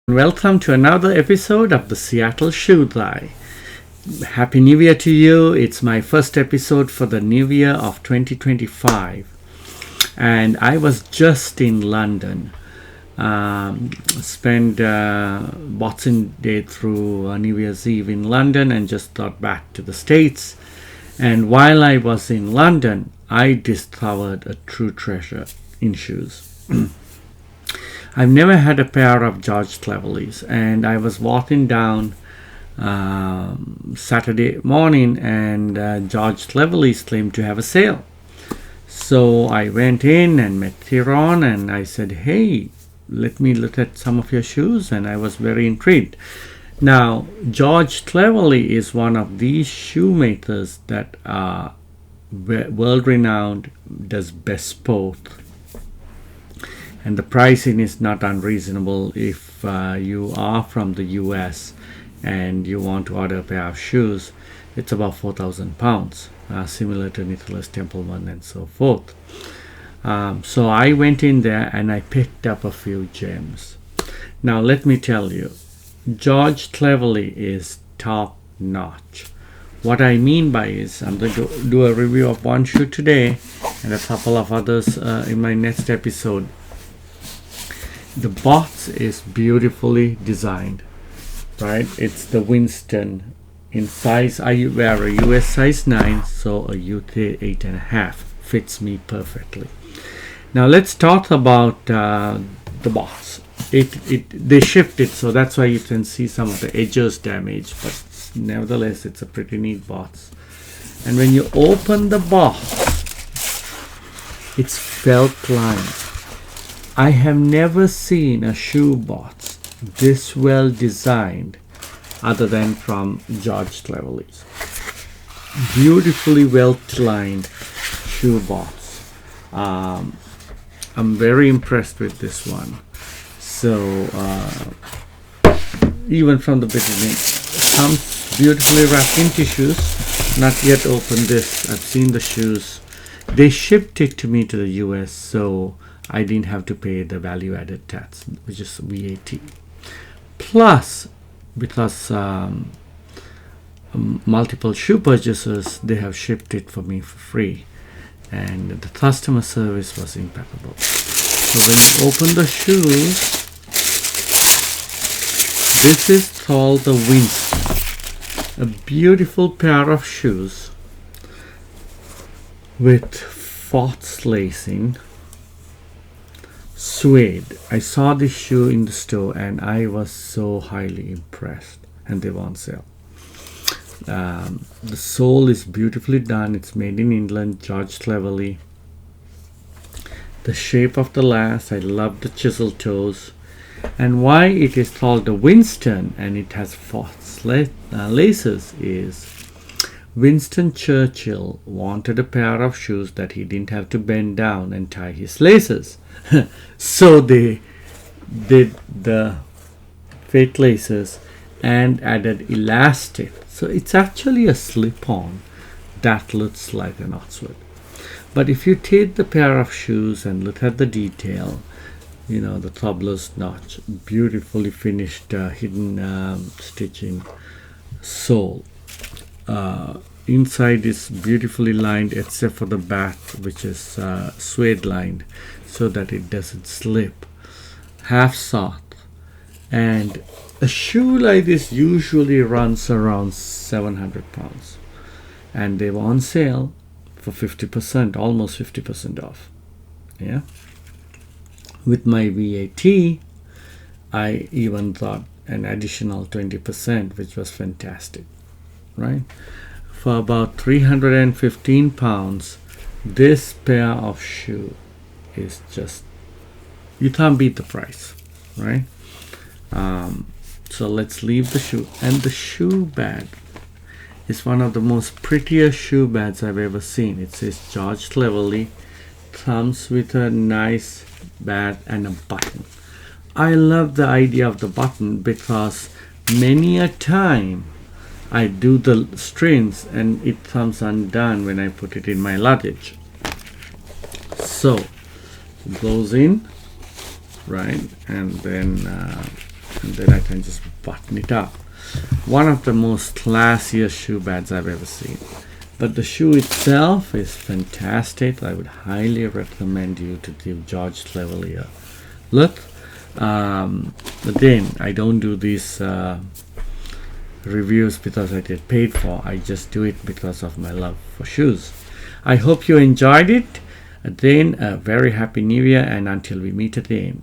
Welcome to another episode of the Seattle Shoe Guy. Happy New Year to you. It's my first episode for the new year of 2025. And I was just in London. Spent Boxing Day through New Year's Eve in London and just got back to the States. And while I was in London, I discovered a true treasure in shoes. I've never had a pair of George Cleverleys, and I was walking down Saturday morning, and George Cleverley's claimed to have a sale. So I went in and met Theron, and I said, "Hey, let me look at some of your shoes," and I was very intrigued. Now, George Cleverley is one of these shoemakers that are world-renowned, does bespoke. And the pricing is not unreasonable if you are from the US and you want to order a pair of shoes. It's about 4,000 pounds, similar to Nicholas Templeman and so forth. So I went in there and I picked up a few gems. Now let me tell you, George Cleverley is top notch. What I mean by is I'm going to do a review of one shoe today and a couple of others in my next episode. The box is beautifully designed, right? It's the Winston in size. I wear a US size 9, so a UK 8.5 fits me perfectly. Now let's talk about the box. They shipped it, so that's why you can see some of the edges damaged, but nevertheless it's a pretty neat box. And when you open the box, it's felt lined. I have never seen a shoe box this well designed other than from George Cleverley's. Beautifully well lined shoe box. I'm very impressed with this one. So even from the beginning, comes beautifully wrapped in tissues. Not yet opened this. I've seen the shoes. They shipped it to me to the US, so I didn't have to pay the value-added tax, which is VAT. Plus, because multiple shoe purchasers, they have shipped it for me for free, and the customer service was impeccable. So when you open the shoes, this is called the Winston, a beautiful pair of shoes with fox lacing. Suede. I saw this shoe in the store and I was so highly impressed, and they were on sale. The sole is beautifully done. It's made in England, George Cleverley. The shape of the last, I love the chisel toes. And why it is called the Winston and it has fox laces is Winston Churchill wanted a pair of shoes that he didn't have to bend down and tie his laces. So they did the fake laces and added elastic. So it's actually a slip-on that looks like an Oxford. But if you take the pair of shoes and look at the detail, you know, the cobbler's notch, beautifully finished hidden stitching sole. Inside is beautifully lined except for the back, which is suede lined so that it doesn't slip. Half sock. And a shoe like this usually runs around 700 pounds. And they were on sale for 50%, almost 50% off. Yeah. With my VAT, I even thought an additional 20%, which was fantastic, right? For about 315 pounds, this pair of shoe is just, you can't beat the price, right? So let's leave the shoe. And the shoe bag is one of the most prettiest shoe bags I've ever seen. It says George Cleverley, comes with a nice bag and a button. I love the idea of the button because many a time I do the strings and it comes undone when I put it in my luggage. So it goes in, right, and then and then I can just button it up. One of the most classiest shoe bags I've ever seen. But the shoe itself is fantastic. I would highly recommend you to give George Cleverley a look. Again, I don't do these reviews because I get paid for. I just do it because of my love for shoes. I hope you enjoyed it. Again, a very happy new year, and until we meet again,